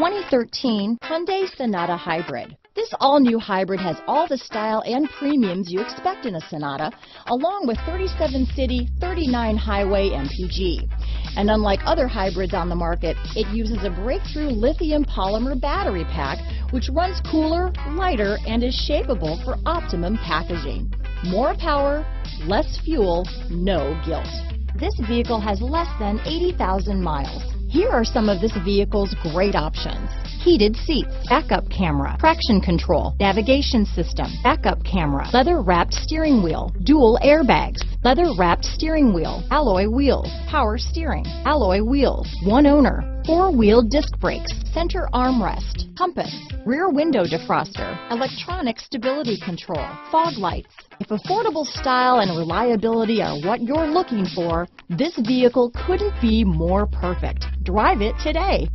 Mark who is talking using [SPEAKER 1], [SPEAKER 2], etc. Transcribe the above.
[SPEAKER 1] 2013 Hyundai Sonata Hybrid. This all-new hybrid has all the style and premiums you expect in a Sonata, along with 37 city, 39 highway MPG. And unlike other hybrids on the market, it uses a breakthrough lithium polymer battery pack, which runs cooler, lighter, and is shapeable for optimum packaging. More power, less fuel, no guilt. This vehicle has less than 80,000 miles. Here are some of this vehicle's great options: heated seats, backup camera, traction control, navigation system, backup camera, leather-wrapped steering wheel, dual airbags, leather-wrapped steering wheel, alloy wheels, power steering, alloy wheels, one owner, four-wheel disc brakes, center armrest, compass, rear window defroster, electronic stability control, fog lights. If affordable style and reliability are what you're looking for, this vehicle couldn't be more perfect. Drive it today.